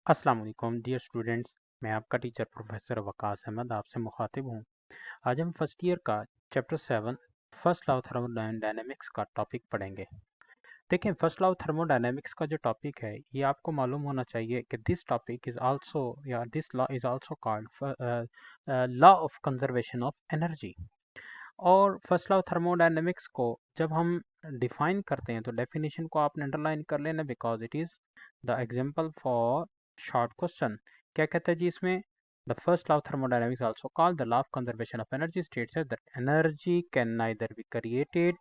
अस्सलाम वालेकुम dear students. मैं आपका टीचर प्रोफेसर वकास अहमद आपसे मुखातिब हूँ। आज हम फर्स्ट ईयर का chapter 7 first law of thermodynamics का टॉपिक पढ़ेंगे। देखें, फर्स्ट लॉ ऑफ थर्मोडायनेमिक्स का जो टॉपिक है ये आपको मालूम होना चाहिए कि दिस टॉपिक इज आल्सो या this law is also called law of conservation of energy. और फर्स्ट लॉ ऑफ थर्मोडायनेमिक्स को जब हम डिफाइन करते हैं तो डेफिनेशन को आपने अंडरलाइन कर लेना, because it is the example for short question. क्या कहते हैं जी इसमें? The first law of thermodynamics also called the law of conservation of energy states that energy can neither be created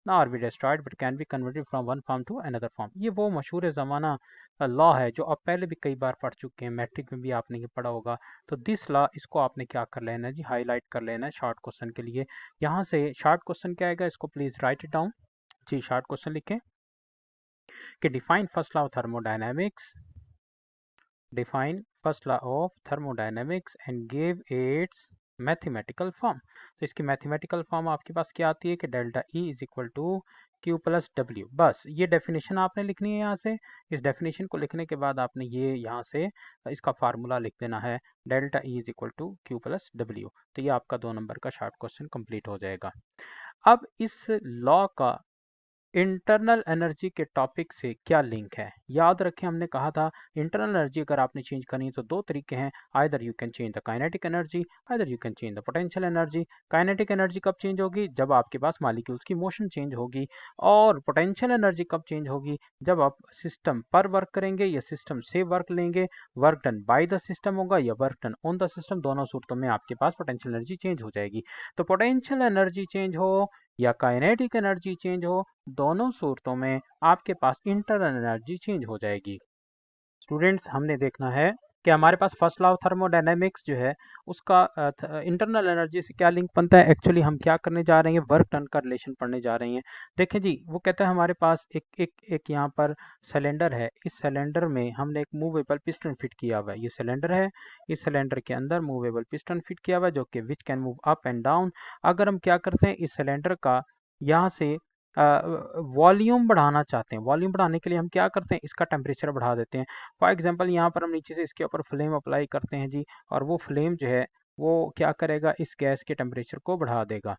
nor be destroyed but can be converted from one form to another form. ये वो मशहूर ज़माना law है जो आप पहले भी कई बार पढ़ चुके हैं, मैट्रिक में भी आपने ये पढ़ा होगा। तो दिस लॉ, इसको आपने क्या कर लेना है जी, हाईलाइट कर लेना है शॉर्ट क्वेश्चन के लिए। यहाँ से शॉर्ट क्वेश्चन क्या आएगा, इसको प्लीज राइट इट डाउन जी। शॉर्ट क्वेश्चन लिखें कि define first law of thermodynamics, define first law of thermodynamics and gave its mathematical form। तो इसकी मैथमेटिकल फॉर्म आपके पास क्या आती है कि delta E is equal to Q plus W. बस ये डेफिनेशन आपने लिखनी है यहाँ से। इस डेफिनेशन को लिखने के बाद आपने ये यहाँ से इसका फार्मूला लिख देना है, delta E is equal to Q plus W. तो ये आपका 2 नंबर का शॉर्ट क्वेश्चन कंप्लीट हो जाएगा। अब इस लॉ का इंटरनल एनर्जी के टॉपिक से क्या लिंक है? याद रखें, हमने कहा था इंटरनल एनर्जी अगर आपने चेंज करनी है तो दो तरीके हैं। Either you can change the kinetic energy, either you can change the potential energy. Kinetic energy कब चेंज होगी? जब आपके पास मॉलिक्यूल्स की मोशन चेंज होगी। और पोटेंशियल एनर्जी कब चेंज होगी? जब आप सिस्टम पर वर्क करेंगे या सिस्टम से वर्क लेंगे। Work done by the system होगा या work done on the system, दोनों सूरतों में आपके पास पोटेंशियल एनर्जी चेंज हो जाएगी। तो पोटेंशियल एनर्जी चेंज हो या काइनेटिक एनर्जी चेंज हो, दोनों सूरतों में आपके पास इंटरनल एनर्जी चेंज हो जाएगी। स्टूडेंट्स, हमने देखना है कि हमारे पास फर्स्ट लॉ ऑफ थर्मोडायनेमिक्स जो है उसका इंटरनल एनर्जी से क्या लिंक बनता है। एक्चुअली हम क्या करने जा रहे हैं, वर्क डन का रिलेशन पढ़ने जा रहे हैं। देखें जी, वो कहता है हमारे पास एक एक एक यहाँ पर सिलेंडर है। इस सिलेंडर में हमने एक मूवेबल पिस्टन फिट किया हुआ है। ये सिलेंडर है, इस सिलेंडर के अंदर मूवेबल पिस्टन फिट किया हुआ है जो कि which can move up and down. अगर हम क्या करते हैं, इस सिलेंडर का यहाँ से वॉल्यूम बढ़ाना चाहते हैं, वॉल्यूम बढ़ाने के लिए हम क्या करते हैं, इसका टेम्परेचर बढ़ा देते हैं। फॉर एग्जांपल यहाँ पर हम नीचे से इसके ऊपर फ्लेम अप्लाई करते हैं जी, और वो फ्लेम जो है वो क्या करेगा, इस गैस के टेम्परेचर को बढ़ा देगा।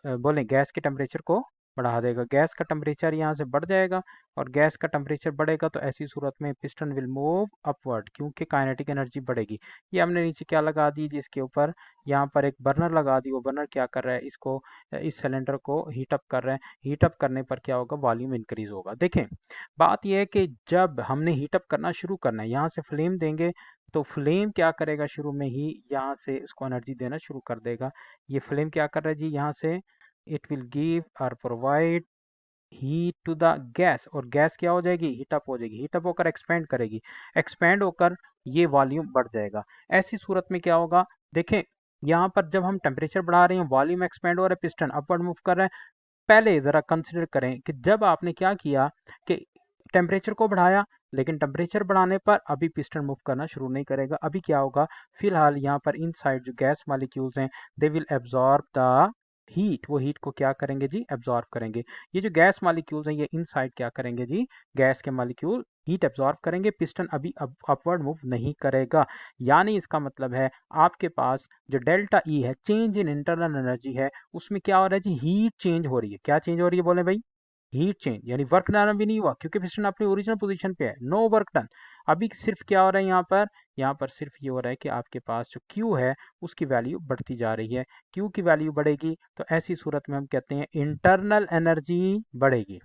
बोलें, गैस के टेम्परेचर को बढ़ा देगा। गैस का टेम्परेचर यहाँ से बढ़ जाएगा और गैस का टेम्परेचर बढ़ेगा तो ऐसी सूरत में पिस्टन विल मूव अपवर्ड, क्योंकि काइनेटिक एनर्जी बढ़ेगी। ये हमने नीचे क्या लगा दी जिसके ऊपर, यहाँ पर एक बर्नर लगा दी। वो बर्नर क्या कर रहा है, इसको इस सिलेंडर को हीट अप कर रहे हैं। हीट अप करने पर क्या होगा, वॉल्यूम इंक्रीज होगा। देखें, बात यह है कि जब हमने हीट अप करना शुरू करना है, यहाँ से फ्लेम देंगे तो फ्लेम क्या करेगा, शुरू में ही यहाँ से इसको एनर्जी देना शुरू कर देगा। ये फ्लेम क्या कर रहा है जी, यहाँ से it will give or provide heat to the gas, और गैस क्या हो जाएगी, हीट अप हो जाएगी। हीट अप होकर एक्सपेंड करेगी, एक्सपेंड होकर ये वॉल्यूम बढ़ जाएगा। ऐसी सूरत में क्या होगा, देखें यहाँ पर जब हम टेम्परेचर बढ़ा रहे हैं, वॉल्यूम एक्सपेंड हो रहा है, पिस्टन अपवर्ड मूव कर रहा है। पहले ज़रा कंसिडर करें कि जब आपने क्या किया कि टेम्परेचर को बढ़ाया, लेकिन टेम्परेचर बढ़ाने पर अभी पिस्टन मूव करना शुरू नहीं करेगा। अभी क्या होगा, फिलहाल यहाँ पर इनसाइड जो गैस मॉलिक्यूल्स हैं they will absorb the heat. वो हीट को क्या करेंगे जी, एब्जॉर्ब करेंगे। ये जो गैस मॉलिक्यूल्स हैं ये इनसाइड क्या करेंगे जी, गैस के मॉलिक्यूल हीट एब्जॉर्ब करेंगे। पिस्टन अभी अपवर्ड मूव नहीं करेगा। यानी इसका मतलब है आपके पास जो डेल्टा ई है, चेंज इन इंटरनल एनर्जी है, उसमें क्या हो रहा है जी, हीट चेंज हो रही है। क्या चेंज हो रही है, बोले भाई, हीट चेंज। यानी वर्क डन भी नहीं हुआ क्योंकि पिस्टन अपनी ओरिजिनल पोजीशन पे है, नो वर्क डन। अभी सिर्फ क्या हो रहा है यहाँ पर सिर्फ ये हो रहा है कि आपके पास जो Q है उसकी वैल्यू बढ़ती जा रही है। Q की वैल्यू बढ़ेगी तो ऐसी सूरत में हम कहते हैं इंटरनल एनर्जी बढ़ेगी।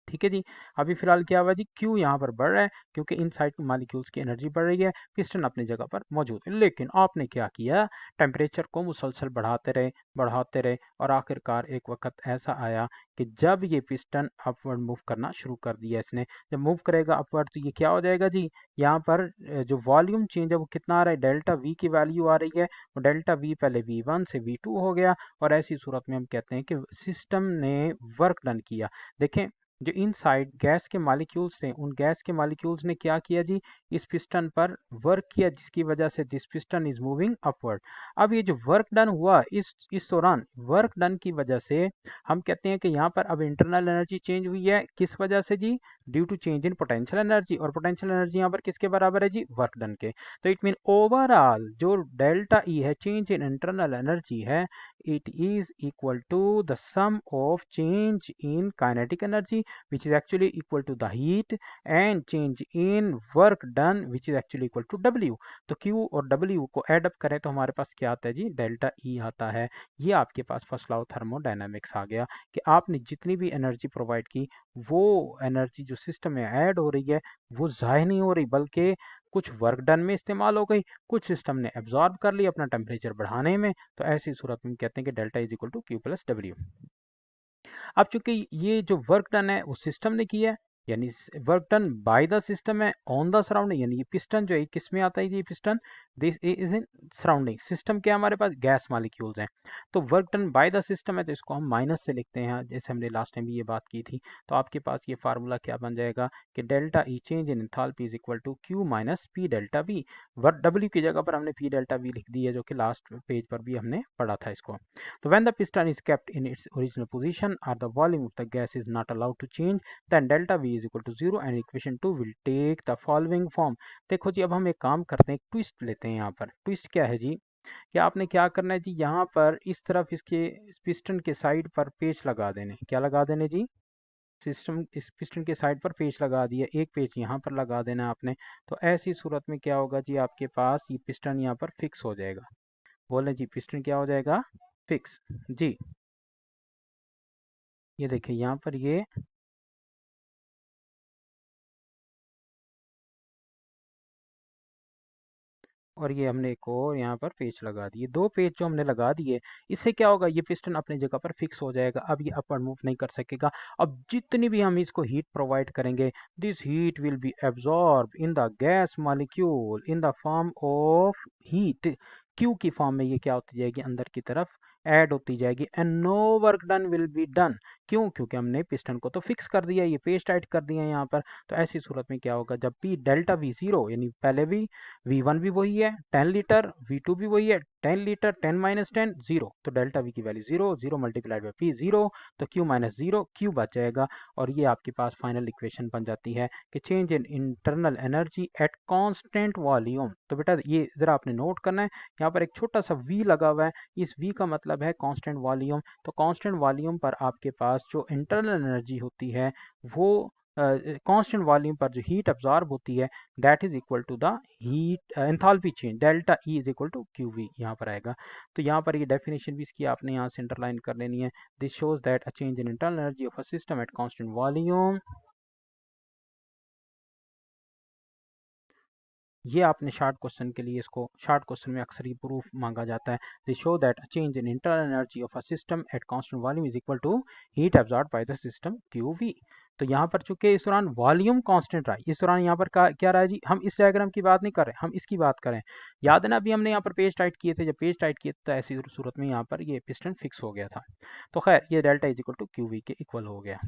ठीक है जी। अभी फिलहाल क्या हुआ जी, क्यू यहाँ पर बढ़ रहा है क्योंकि इनसाइड मॉलिक्यूल्स की एनर्जी बढ़ रही है, पिस्टन अपनी जगह पर मौजूद है। लेकिन आपने क्या किया, टेम्परेचर को मुसलसल बढ़ाते रहे और आखिरकार एक वक्त ऐसा आया कि जब ये पिस्टन अपवर्ड मूव करना शुरू कर दिया इसने। जब मूव करेगा अपवर्ड तो ये क्या हो जाएगा जी, यहाँ पर जो वॉल्यूम चेंज है वो कितना आ रहा है, डेल्टा वी की वैल्यू आ रही है। और डेल्टा वी पहले V1 से V2 हो गया और ऐसी सूरत में हम कहते हैं कि सिस्टम ने वर्क डन किया। देखें, जो इनसाइड गैस के मॉलिक्यूल्स थे उन गैस के मॉलिक्यूल्स ने क्या किया जी, इस पिस्टन पर वर्क किया, जिसकी वजह से this piston is moving upward. अब ये जो वर्क डन हुआ इस दौरान, वर्क डन की वजह से हम कहते हैं कि यहाँ पर अब इंटरनल एनर्जी चेंज हुई है। किस वजह से जी, due to change in potential energy, और पोटेंशियल एनर्जी यहाँ पर किसके बराबर है जी, वर्क डन के। तो इट मीन ओवरऑल जो डेल्टा ई है, चेंज इन इंटरनल एनर्जी है, it is equal to the sum of change in kinetic energy which is actually equal to the heat and change in work done which is actually equal to W. तो Q और W को add up करें तो हमारे पास क्या आता है जी, delta E आता है। ये आपके पास फर्स्ट लॉ ऑफ थर्मोडायनामिक्स आ गया कि आपने जितनी भी एनर्जी प्रोवाइड की, वो एनर्जी जो सिस्टम में ऐड हो रही है वो ज़ाहिर नहीं हो रही, बल्कि कुछ वर्क डन में इस्तेमाल हो गई, कुछ सिस्टम ने एब्जॉर्ब कर ली अपना टेम्परेचर बढ़ाने में। तो ऐसी सूरत में कहते हैं कि delta is equal to Q plus W. अब चूंकि ये जो वर्क डन है वो सिस्टम ने किया है, यानी work done by the system है ऑन द सराउंडिंग, यानी ये पिस्टन जो है किस में आता है, ये piston this is in surrounding. System क्या हमारे पास, गैस मालिक्यूल्स हैं। तो work done by the system है तो इसको हम माइनस से लिखते हैं, जैसे हमने लास्ट टाइम भी ये बात की थी। तो आपके पास ये फार्मूला क्या बन जाएगा कि delta E change in enthalpy is equal to Q minus P delta B. Work W की जगह पर हमने पी डेल्टा बी लिख दी है, जो कि लास्ट पेज पर भी हमने पढ़ा था इसको। So when the piston is kept in its original position or the volume of the gas is not allowed to change, then delta V is equal to 0 and equation 2 will take the following form। देखो जी, अब हम एक काम करते हैं, एक twist लेते हैं। यहाँ पर ट्विस्ट क्या है जी, कि आपने क्या करना है जी, यहाँ पर इस तरफ इसके पिस्टन के साइड पर पेच लगा देने। क्या लगा देने जी, सिस्टम इस पिस्टन के साइड पर पेच लगा दिया, एक पेच यहाँ पर लगा देना आपने। तो ऐसी सूरत में क्या होगा जी, आपके पास ये पिस्टन यहाँ पर फिक्स हो जाएगा। बोले जी, पिस्टन क्या हो जाएगा, फिक्स जी। ये देखिए यहाँ पर ये और ये हमने एक और यहाँ पर पेच लगा दिए, दो पेच जो हमने लगा दिए, इससे क्या होगा, ये पिस्टन अपनी जगह पर फिक्स हो जाएगा। अब ये अपवर्ड मूव नहीं कर सकेगा। अब जितनी भी हम इसको हीट प्रोवाइड करेंगे, this heat will be absorb in the gas molecule in the form of heat. Q की फॉर्म में ये क्या होती जाएगी, अंदर की तरफ ऐड होती जाएगी, and no work done will be done. क्यों, क्योंकि हमने पिस्टन को तो फिक्स कर दिया, ये पेच टाइट कर दिया है यहाँ पर। तो ऐसी सूरत में क्या होगा, जब भी डेल्टा वी जीरो, यानी पहले भी V1 भी वही है 10 लीटर, V2 भी वही है 10 लीटर, 10 माइनस 10 जीरो, तो डेल्टा V की value zero, zero multiplied by P zero, तो Q माइनस जीरो, Q बच जाएगा। और ये आपके पास फाइनल इक्वेशन बन जाती है कि change in internal energy at constant volume. तो बेटा ये जरा आपने नोट करना है, यहाँ पर एक छोटा सा V लगा हुआ है, इस V का मतलब है कांस्टेंट वॉल्यूम। तो कांस्टेंट वॉल्यूम पर आपके पास जो इंटरनल एनर्जी होती है, वो कांस्टेंट वॉल्यूम पर जो हीट अब्जॉर्ब होती है, that is equal to the heat enthalpy change, delta E is equal to Q V यहाँ पर आएगा। तो यहाँ पर ये डेफिनेशन भी इसकी आपने यहाँ से इंटरलाइन कर लेनी है। This shows that a change in internal energy of a system at constant volume, ये आपने शार्ट क्वेश्चन के लिए, इसको शार्ट क्वेश्चन में अक्सर ही प्रूफ मांगा जाता है। They show that change in internal energy of a system at constant volume is equal to heat absorbed by the system Q V. तो यहाँ पर चूंकि इस दौरान वॉल्यूम कांस्टेंट रहा, इस दौरान यहाँ पर क्या रहा है जी, हम इस डायग्राम की बात नहीं कर रहे, हम इसकी बात करें। याद है ना, अभी हमने यहाँ पर पेज टाइट किए थे, जब पेज टाइट किए तो ऐसी सूरत में यहाँ पर ये पिस्टन फिक्स हो गया था। तो खैर, ये delta is equal to Q V के इक्वल हो गया।